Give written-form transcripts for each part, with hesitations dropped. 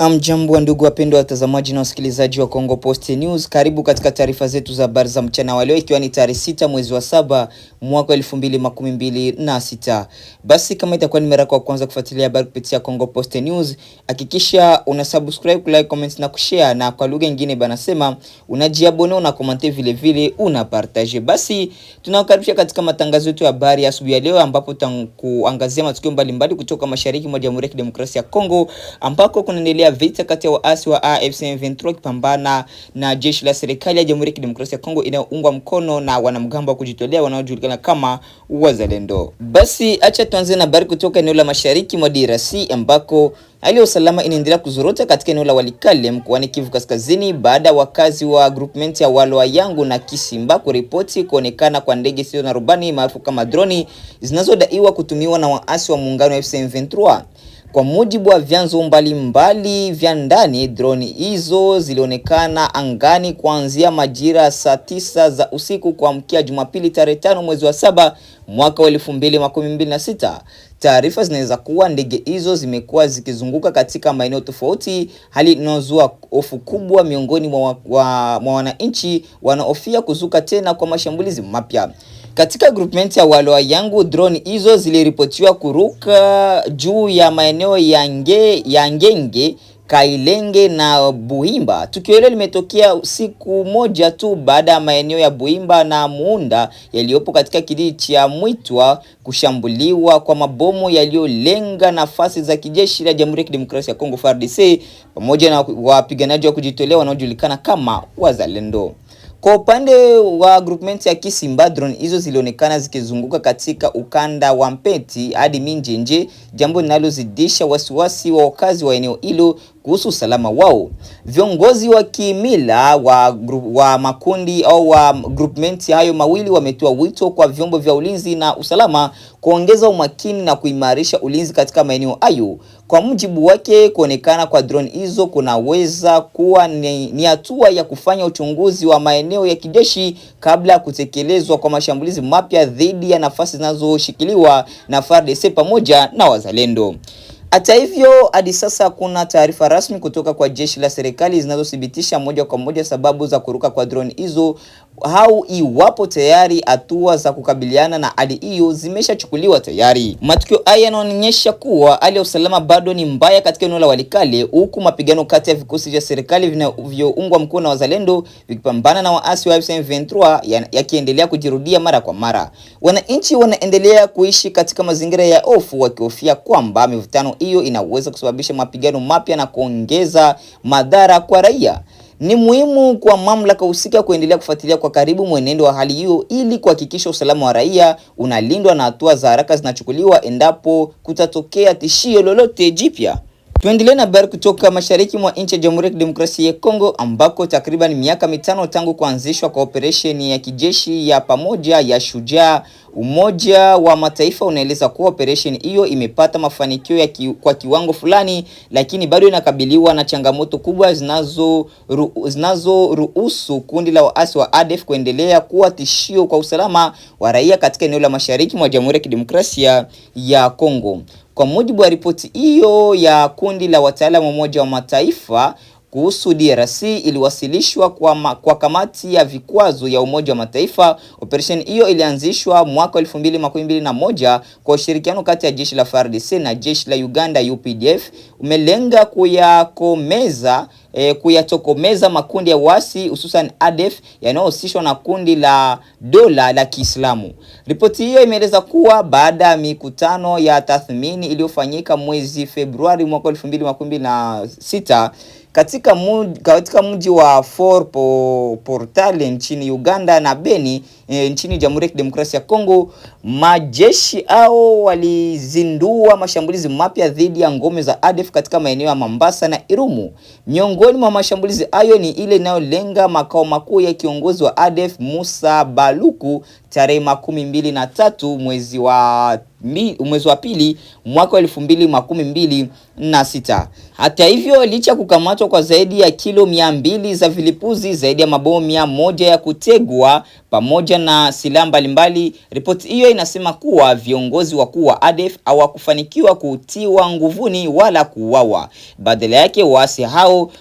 Jambo wa ndugu wapendwa watazamaji na wasikilizaji wa Congo Post News. Karibu katika taarifa zetu za habari za mchana wa leo, ikiwa ni tarehe 6 mwezi wa 7 mwaka 2026. Basi kama itakuwa ni mara yako ya kwanza kufuatilia habari kupitia Congo Post News, hakikisha una subscribe, like, comment na kushare, na kwa lugha nyingine banasema unajiabone na comment vile vile una partage. Basi tunawakaribisha katika matangazo yetu ya habari ya asubuhi ya leo, ambapo tutakuangazia matukio mbalimbali kutoka mashariki mwa Jamhuri ya Kidemokrasia ya Kongo, ambako kunaendelea vita kati ya waasi wa AFC M23 kupambana na jeshi la serikali ya Jamhuri ya Kidemokrasia ya Kongo inayoungwa mkono na wanamgambo wa kujitolea wanaojulikana kama Wazalendo. Basi acha tuanze na habari kutoka eneo la mashariki mwa DRC, ambako hali ya usalama inaendelea kuzorota katika eneo la Walikale mkoani Kivu Kaskazini baada wakazi wa groupment ya Waloyangu na Kisimba kuripoti kuonekana kwa ndege zisizo na rubani maarufu kama droni zinazodaiwa kutumiwa na waasi wa muungano wa AFC M23. Kwa mujibu wa vyanzo mbalimbali vya ndani, droni hizo zilionekana angani kuanzia majira saa 9 za usiku kuamkia Jumapili tarehe 5 mwezi wa 7 mwaka wa 2026. Taarifa zinaweza kuwa ndege hizo zimekuwa zikizunguka katika maeneo tofauti, hali inayozua hofu kubwa miongoni mwa wananchi wanaofia kuzuka tena kwa mashambulizi mapya. Katika groupment ya Waloyangu, drone hizo ziliripotiwa kuruka juu ya maeneo ya Ngenge, Kailenge na Buhimba. Tukio hilo limetokea siku moja tu baada ya maeneo ya Buhimba na Muunda yaliyopo katika kijiji cha Mwitwa kushambuliwa kwa mabomu yaliyolenga nafasi za kijeshi la Jamhuri ya Kidemokrasia ya Kongo FARDC pamoja na wapiganaji wa kujitolea wanaojulikana kama Wazalendo. Kwa upande wa groupment ya Kisimba, drone hizo zilionekana zikizunguka katika ukanda wa Mpeti hadi Minjenje, jambo linalozidisha wasiwasi wa wakazi wa eneo hilo kuhusu usalama wao. Viongozi wa kimila wa makundi au wa groupment hayo mawili wametoa wito kwa vyombo vya ulinzi na usalama kuongeza umakini na kuimarisha ulinzi katika maeneo hayo. Kwa mujibu wake, kuonekana kwa drone hizo kunaweza kuwa ni hatua ya kufanya uchunguzi wa maeneo ya kijeshi kabla ya kutekelezwa kwa mashambulizi mapya dhidi ya nafasi zinazoshikiliwa na FARDC pamoja na Wazalendo. Hata hivyo, hadi sasa kuna taarifa rasmi kutoka kwa jeshi la serikali zinazothibitisha moja kwa moja sababu za kuruka kwa drone hizo au iwapo tayari hatua za kukabiliana na hali hiyo zimeshachukuliwa tayari. Matukio haya yanaonyesha kuwa hali ya usalama bado ni mbaya katika eneo la Walikale, huku mapigano kati ya vikosi vya serikali vinavyoungwa mkono na Wazalendo vikipambana na waasi wa AFC M23 yakiendelea kujirudia mara kwa mara. Wananchi wanaendelea kuishi katika mazingira ya hofu, wakihofia kwamba mivutano hiyo inaweza kusababisha mapigano mapya na kuongeza madhara kwa raia. Ni muhimu kwa mamlaka husika kuendelea kufuatilia kwa karibu mwenendo wa hali hiyo ili kuhakikisha usalama wa raia unalindwa na hatua za haraka zinachukuliwa endapo kutatokea tishio lolote jipya. Tuendelee na habari kutoka mashariki mwa nchi ya Jamhuri ya Kidemokrasia ya Kongo, ambako takriban miaka 5 tangu kuanzishwa kwa operesheni ya kijeshi ya pamoja ya Shujaa, Umoja wa Mataifa unaeleza kuwa operesheni hiyo imepata mafanikio kwa kiwango fulani, lakini bado inakabiliwa na changamoto kubwa zinazoruhusu kundi la waasi wa ADF kuendelea kuwa tishio kwa usalama wa raia katika eneo la mashariki mwa Jamhuri ya Kidemokrasia ya Kongo. Kwa mujibu wa ripoti hiyo ya kundi la wataalamu wa Umoja wa Mataifa kuhusu DRC iliwasilishwa kwa kamati ya vikwazo ya Umoja wa Mataifa, operation hiyo ilianzishwa mwaka 2021 kwa ushirikiano kati ya jeshi la FARDC na jeshi la Uganda UPDF. Umelenga kuyatokomeza makundi ya wasi hususan ADF yanayohusishwa na kundi la dola la Kiislamu. Ripoti hiyo imeeleza kuwa baada ya mikutano ya tathmini iliyofanyika mwezi Februari mwaka 2026 katika mji wa Fort Portal nchini Uganda na Beni nchini Jamhuri ya Kidemokrasia ya Kongo, majeshi hao walizindua mashambulizi mapya dhidi ya ngome za ADF katika maeneo ya Mambasa na Irumu. Miongoni mwa mashambulizi hayo ni ile inayolenga makao makuu ya kiongozi wa ADF Musa Baluku tarehe 23 mwezi wa mwezi wa pili mwaka 2026. Hata hivyo, licha kukamatwa kwa zaidi ya kilo 200 za vilipuzi, zaidi ya mabomu 100 ya kutegwa pamoja na silaha mbalimbali, ripoti hiyo inasema kuwa viongozi wakuu wa ADF hawakufanikiwa kutiwa nguvuni wala kuuawa. Badala yake waasi hao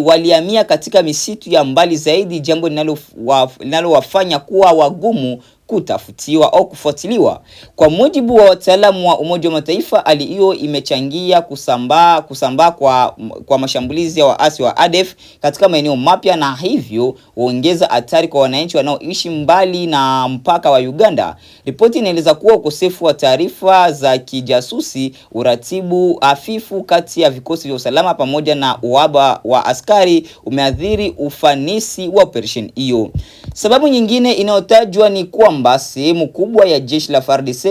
walihamia katika misitu ya mbali zaidi, jambo linalowafanya kuwa wagumu kutafutiwa au kufuatiliwa. Kwa mujibu wa wataalamu wa Umoja wa Mataifa, hali hiyo imechangia kusambaa kwa mashambulizi ya waasi wa ADF katika maeneo mapya, na hivyo huongeza hatari kwa wananchi wanaoishi mbali na mpaka wa Uganda. Ripoti inaeleza kuwa ukosefu wa taarifa za kijasusi, uratibu hafifu kati ya vikosi vya usalama pamoja na uhaba wa askari umeathiri ufanisi wa operation hiyo. Sababu nyingine inayotajwa ni kwamba sehemu kubwa ya jeshi la FARDC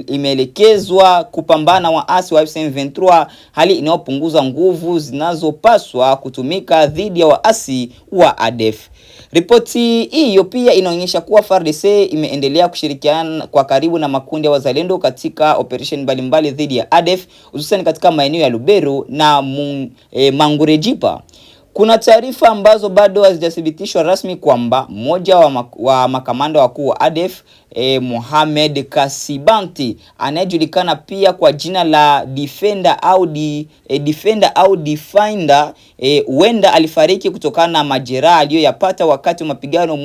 imeelekezwa kupambana waasi wa M23, hali inayopunguza nguvu zinazopaswa kutumika dhidi ya waasi wa ADF. Ripoti hiyo pia inaonyesha kuwa FARDC imeendelea kushirikiana kwa karibu na makundi ya wazalendo katika operation mbalimbali dhidi ya ADF, hususan katika maeneo ya Lubero na Mangurejipa. Kuna taarifa ambazo bado hazijathibitishwa rasmi kwamba mmoja wa makamanda wakuu wa ADF, Mohamed Kasibanti, anayejulikana pia kwa jina la Defender au Defender, huenda alifariki kutokana na majeraha aliyoyapata wakati wa mapigano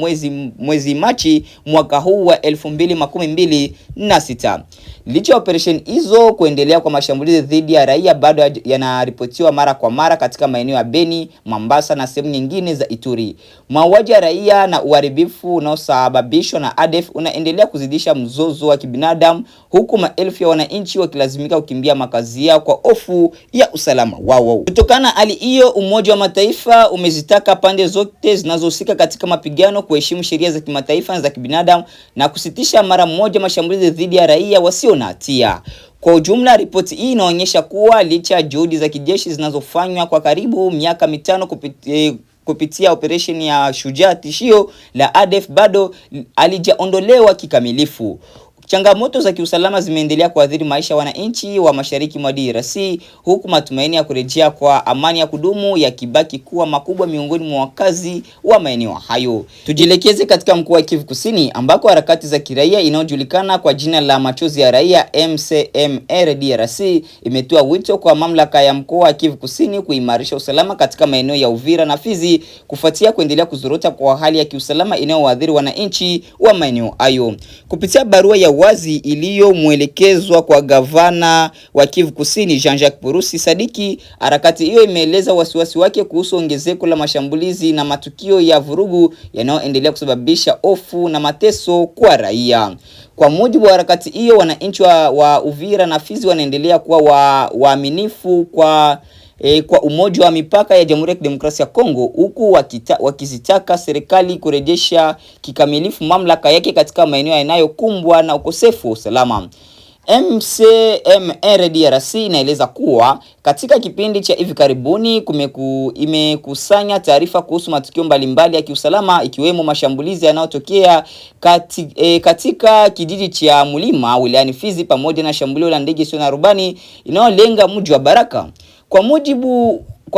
mwezi Machi mwaka huu wa 2026. Licha operation hizo kuendelea, kwa mashambulizi dhidi ya raia bado yanaripotiwa mara kwa mara katika maeneo ya Beni, Mombasa na sehemu nyingine za Ituri. Mauaji ya raia na uharibifu unaosababishwa na ADF unaendelea kuzidisha mzozo wa kibinadamu, huku maelfu ya wananchi wakilazimika kukimbia makazi yao kwa hofu ya usalama wao. Kutokana na hali hiyo, Umoja wa Mataifa umezitaka pande zote zinazohusika katika mapigano kuheshimu sheria za kimataifa na za kibinadamu na kusitisha mara moja mashambulizi dhidi ya raia wasio na hatia. Kwa ujumla, ripoti hii inaonyesha kuwa licha ya juhudi za kijeshi zinazofanywa kwa karibu miaka 5 kupitia operation ya Shujaa, tishio la ADF bado halijaondolewa kikamilifu. Changamoto za kiusalama zimeendelea kuathiri maisha ya wananchi wa mashariki mwa DRC, huku matumaini ya kurejea kwa amani ya kudumu yakibaki kuwa makubwa miongoni mwa wakazi wa maeneo hayo. Tujielekeze katika mkoa wa Kivu Kusini, ambako harakati za kiraia inayojulikana kwa jina la Machozi ya Raia MCMR DRC imetoa wito kwa mamlaka ya mkoa wa Kivu Kusini kuimarisha usalama katika maeneo ya Uvira na Fizi kufuatia kuendelea kuzorota kwa hali ya kiusalama inayoathiri wananchi wa maeneo hayo. Kupitia barua ya wazi iliyomwelekezwa kwa gavana wa Kivu Kusini Jean-Jacques Purusi Sadiki, harakati hiyo imeeleza wasiwasi wake kuhusu ongezeko la mashambulizi na matukio ya vurugu yanayoendelea kusababisha hofu na mateso kwa raia. Kwa mujibu wa harakati hiyo, wananchi wa Uvira na Fizi wanaendelea kuwa waaminifu kwa umoja wa mipaka ya Jamhuri ya Kidemokrasia ya Kongo, huku wakizitaka serikali kurejesha kikamilifu mamlaka yake katika maeneo yanayokumbwa na ukosefu wa usalama. MCMR DRC inaeleza kuwa katika kipindi cha hivi karibuni imekusanya taarifa kuhusu matukio mbalimbali ya kiusalama, ikiwemo mashambulizi yanayotokea katika kijiji cha Mulima wilayani Fizi, pamoja na shambulio la ndege isiyo na rubani inayolenga mji wa Baraka. Kwa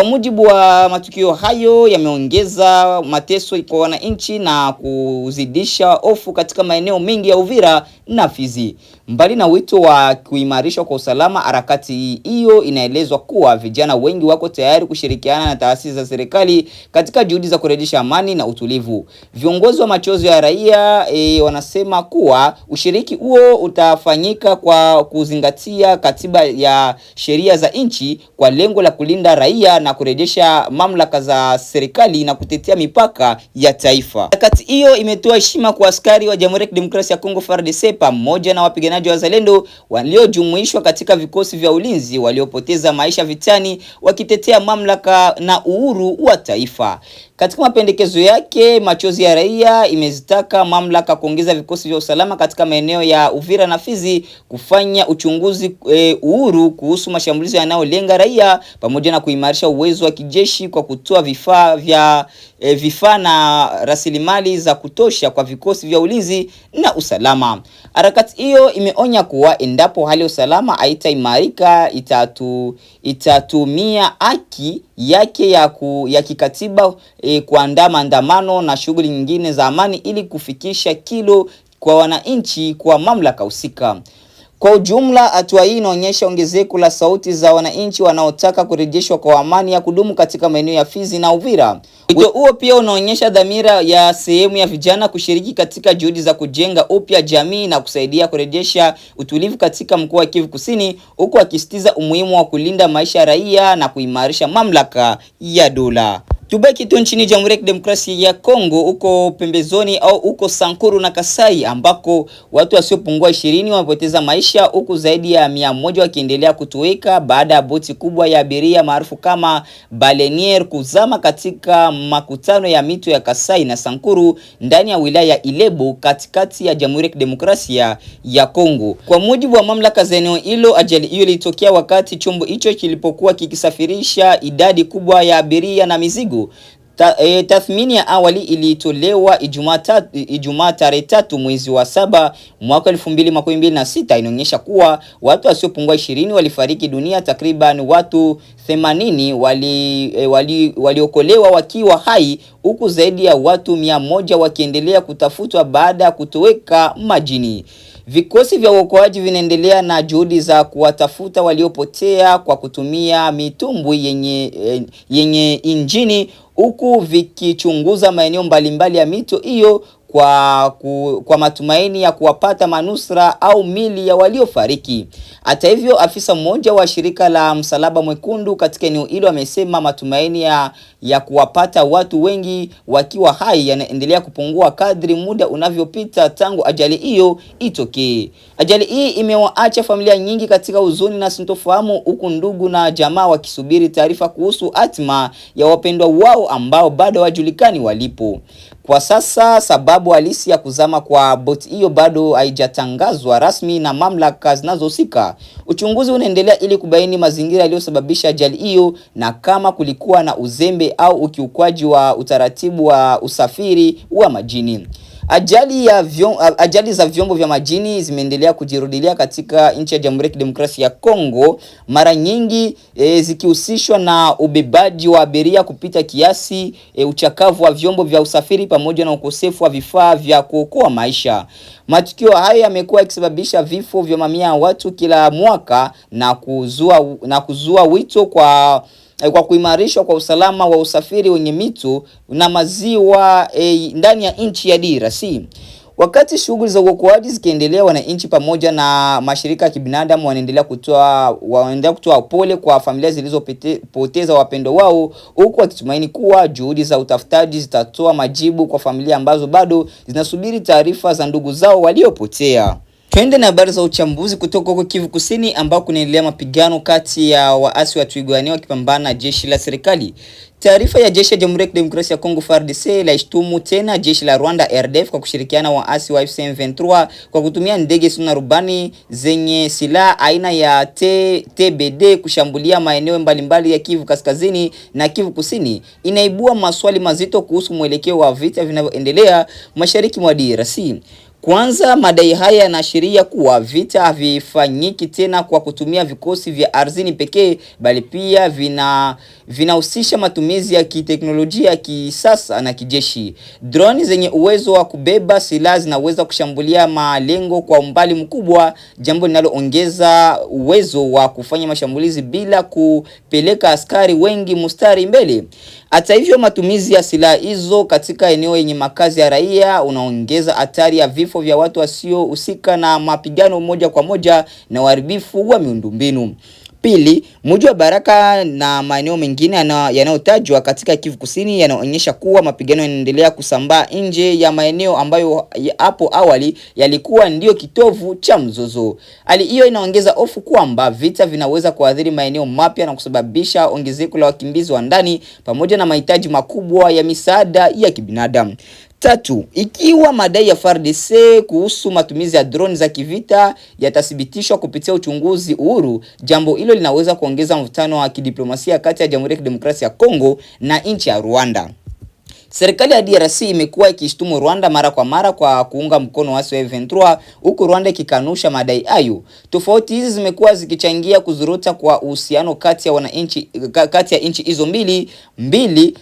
mujibu wa matukio hayo yameongeza mateso kwa wananchi na kuzidisha hofu katika maeneo mengi ya Uvira na Fizi. Mbali na wito wa kuimarishwa kwa usalama, harakati hiyo inaelezwa kuwa vijana wengi wako tayari kushirikiana na taasisi za serikali katika juhudi za kurejesha amani na utulivu. Viongozi wa Machozi ya Raia wanasema kuwa ushiriki huo utafanyika kwa kuzingatia katiba ya sheria za nchi kwa lengo la kulinda raia na kurejesha mamlaka za serikali na kutetea mipaka ya taifa. Harakati hiyo imetoa heshima kwa askari wa Jamhuri ya Kidemokrasia ya Kongo FARDC pamoja na wapiganaji wa wazalendo waliojumuishwa katika vikosi vya ulinzi waliopoteza maisha vitani wakitetea mamlaka na uhuru wa taifa. Katika mapendekezo yake, Machozi ya Raia imezitaka mamlaka kuongeza vikosi vya usalama katika maeneo ya Uvira na Fizi, kufanya uchunguzi uhuru kuhusu mashambulizi yanayolenga raia pamoja na kuimarisha uwezo wa kijeshi kwa kutoa vifaa na rasilimali za kutosha kwa vikosi vya ulinzi na usalama. Harakati hiyo imeonya kuwa endapo hali ya usalama haitaimarika itatumia haki yake ya kikatiba kuandaa maandamano na shughuli nyingine za amani ili kufikisha kilo kwa wananchi kwa mamlaka husika. Kwa ujumla, hatua hii inaonyesha ongezeko la sauti za wananchi wanaotaka kurejeshwa kwa amani ya kudumu katika maeneo ya Fizi na Uvira. Wito huo pia unaonyesha dhamira ya sehemu ya vijana kushiriki katika juhudi za kujenga upya jamii na kusaidia kurejesha utulivu katika mkoa wa Kivu Kusini, huku akisisitiza umuhimu wa kulinda maisha ya raia na kuimarisha mamlaka ya dola. Tubaki tu nchini Jamhuri ya Kidemokrasia ya Kongo, uko pembezoni au uko Sankuru na Kasai, ambako watu wasiopungua 20 wamepoteza maisha, huku zaidi ya 100 wakiendelea kutoweka baada ya boti kubwa ya abiria maarufu kama Baleiniere kuzama katika makutano ya mito ya Kasai na Sankuru ndani ya wilaya ya Ilebo katikati ya Jamhuri ya Kidemokrasia ya Kongo. Kwa mujibu wa mamlaka za eneo hilo, ajali hiyo ilitokea wakati chombo hicho kilipokuwa kikisafirisha idadi kubwa ya abiria na mizigo. Tathmini ya awali ilitolewa Ijumaa tarehe 3 mwezi wa 7 mwaka 2026 inaonyesha kuwa watu wasiopungua 20 walifariki dunia, takriban watu 80 waliokolewa wakiwa hai, huku zaidi ya watu 100 wakiendelea kutafutwa baada ya kutoweka majini. Vikosi vya uokoaji vinaendelea na juhudi za kuwatafuta waliopotea kwa kutumia mitumbwi yenye injini, huku vikichunguza maeneo mbalimbali ya mito hiyo kwa matumaini ya kuwapata manusura au mili ya waliofariki. Hata hivyo, afisa mmoja wa shirika la Msalaba Mwekundu katika eneo hilo amesema matumaini ya kuwapata watu wengi wakiwa hai yanaendelea kupungua kadri muda unavyopita tangu ajali hiyo itokee. Ajali hii imewaacha familia nyingi katika huzuni na sintofahamu, huku ndugu na jamaa wakisubiri taarifa kuhusu hatima ya wapendwa wao ambao bado hawajulikani walipo. Kwa sasa sababu halisi ya kuzama kwa boti hiyo bado haijatangazwa rasmi na mamlaka zinazohusika. Uchunguzi unaendelea ili kubaini mazingira yaliyosababisha ajali hiyo na kama kulikuwa na uzembe au ukiukwaji wa utaratibu wa usafiri wa majini. Ajali za vyombo vya majini zimeendelea kujirudilia katika nchi ya Jamhuri ya Kidemokrasia ya Kongo, mara nyingi zikihusishwa na ubebaji wa abiria kupita kiasi, uchakavu wa vyombo vya usafiri pamoja na ukosefu wa vifaa vya kuokoa maisha. Matukio hayo yamekuwa yakisababisha vifo vya mamia ya watu kila mwaka na kuzua wito kwa kuimarishwa kwa usalama wa usafiri wenye mito na maziwa ndani ya nchi ya DRC. Wakati shughuli za uokoaji zikiendelea, wananchi pamoja na mashirika ya kibinadamu wanaendelea kutoa pole kwa familia zilizopoteza wapendo wao, huku wakitumaini kuwa juhudi za utafutaji zitatoa majibu kwa familia ambazo bado zinasubiri taarifa za ndugu zao waliopotea. Twende na habari za uchambuzi kutoka huko Kivu Kusini, ambao kunaendelea mapigano kati ya waasi wa Twirwaneho wakipambana na jeshi la serikali. Taarifa ya jeshi ya Jamhuri ya Kidemokrasia ya Kongo FARDC laishtumu tena jeshi la Rwanda RDF kwa kushirikiana na waasi wa M23 kwa kutumia ndege zisizo na rubani zenye silaha aina ya TBD kushambulia maeneo mbalimbali ya Kivu Kaskazini na Kivu Kusini. Inaibua maswali mazito kuhusu mwelekeo wa vita vinavyoendelea mashariki mwa DRC. Kwanza, madai haya yanaashiria kuwa vita havifanyiki tena kwa kutumia vikosi vya ardhini pekee, bali pia vinahusisha matumizi ya kiteknolojia ya kisasa na kijeshi. Drone zenye uwezo wa kubeba silaha zinaweza kushambulia malengo kwa umbali mkubwa, jambo linaloongeza uwezo wa kufanya mashambulizi bila kupeleka askari wengi mstari mbele. Hata hivyo, matumizi ya silaha hizo katika eneo yenye makazi ya raia unaongeza hatari ya vifo vya watu wasiohusika na mapigano moja kwa moja na uharibifu wa miundombinu. Pili, mji wa Baraka na maeneo mengine yanayotajwa katika Kivu Kusini yanaonyesha kuwa mapigano yanaendelea kusambaa nje ya maeneo ambayo hapo awali yalikuwa ndio kitovu cha mzozo. Hali hiyo inaongeza hofu kwamba vita vinaweza kuathiri maeneo mapya na kusababisha ongezeko la wakimbizi wa ndani pamoja na mahitaji makubwa ya misaada ya kibinadamu. Tatu, ikiwa madai ya FARDC kuhusu matumizi ya drone za kivita yatathibitishwa kupitia uchunguzi huru, jambo hilo linaweza kuongeza mvutano wa kidiplomasia kati ya Jamhuri ya Kidemokrasia ya Kongo na nchi ya Rwanda. Serikali ya DRC imekuwa ikishtumu Rwanda mara kwa mara kwa kuunga mkono waasi wa M23, huku Rwanda ikikanusha madai hayo. Tofauti hizi zimekuwa zikichangia kuzorota kwa uhusiano kati ya nchi hizo mbili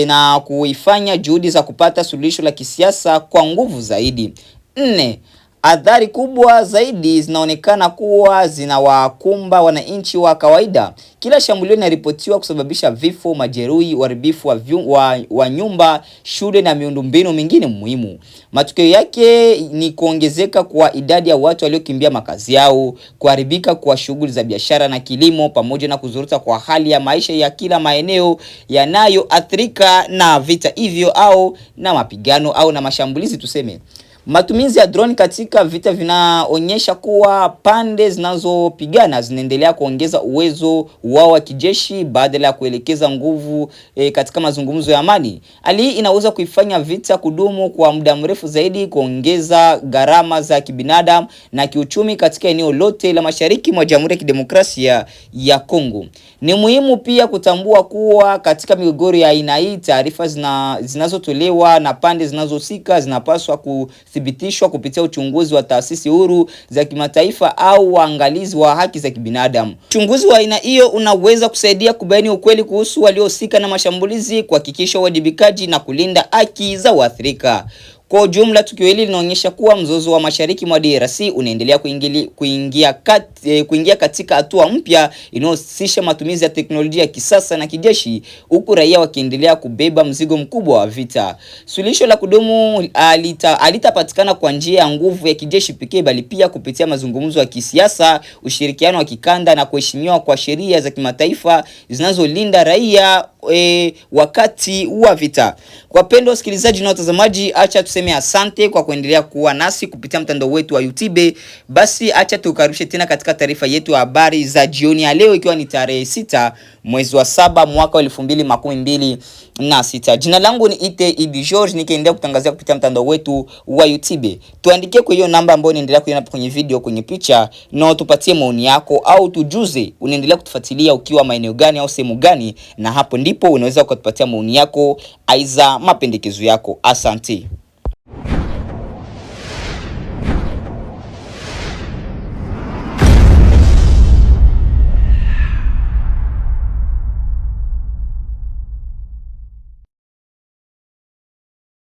na kuifanya juhudi za kupata suluhisho la kisiasa kwa nguvu zaidi. 4. Athari kubwa zaidi zinaonekana kuwa zinawakumba wananchi wa kawaida. Kila shambulio linaripotiwa kusababisha vifo, majeruhi, uharibifu wa nyumba, shule na miundombinu mingine muhimu. Matokeo yake ni kuongezeka kwa idadi ya watu waliokimbia makazi yao, kuharibika kwa shughuli za biashara na kilimo, pamoja na kuzorota kwa hali ya maisha ya kila maeneo yanayoathirika na vita hivyo au na mapigano au na mashambulizi tuseme. Matumizi ya drone katika vita vinaonyesha kuwa pande zinazopigana zinaendelea kuongeza uwezo wao wa kijeshi badala ya kuelekeza nguvu katika mazungumzo ya amani. Hali hii inaweza kuifanya vita kudumu kwa muda mrefu zaidi, kuongeza gharama za kibinadamu na kiuchumi katika eneo lote la mashariki mwa Jamhuri ya Kidemokrasia ya Kongo. Ni muhimu pia kutambua kuwa katika migogoro ya aina hii, taarifa zinazotolewa na pande zinazohusika zinapaswa kuthibitishwa kupitia uchunguzi wa taasisi huru za kimataifa au waangalizi wa haki za kibinadamu. Uchunguzi wa aina hiyo unaweza kusaidia kubaini ukweli kuhusu waliohusika na mashambulizi, kuhakikisha uwajibikaji na kulinda haki za waathirika. Kwa ujumla, tukio hili linaonyesha kuwa mzozo wa mashariki mwa DRC unaendelea kuingia katika hatua mpya inayohusisha matumizi ya teknolojia ya kisasa na kijeshi, huku raia wakiendelea kubeba mzigo mkubwa wa vita. Suluhisho la kudumu halitapatikana kwa njia ya nguvu ya kijeshi pekee, bali pia kupitia mazungumzo ya kisiasa, ushirikiano wa kikanda na kuheshimiwa kwa sheria za kimataifa zinazolinda raia wakati wa vita. Kwa pendo wasikilizaji na watazamaji, acha tuseme asante kwa kuendelea kuwa nasi kupitia mtandao wetu wa YouTube. Basi acha tukaribishe tena katika taarifa yetu ya habari za jioni ya leo, ikiwa ni tarehe 6 mwezi wa 7 mwaka wa 2026. Jina langu ni Idi George, nikiendelea kutangazia kupitia mtandao wetu wa YouTube. Tuandikie kwa hiyo namba ambayo unaendelea kuiona kwenye video, kwenye picha, na tupatie maoni yako au tujuze unaendelea kutufuatilia ukiwa maeneo gani au sehemu gani, na hapo ndipo unaweza kutupatia maoni yako aiza mapendekezo yako. Asante.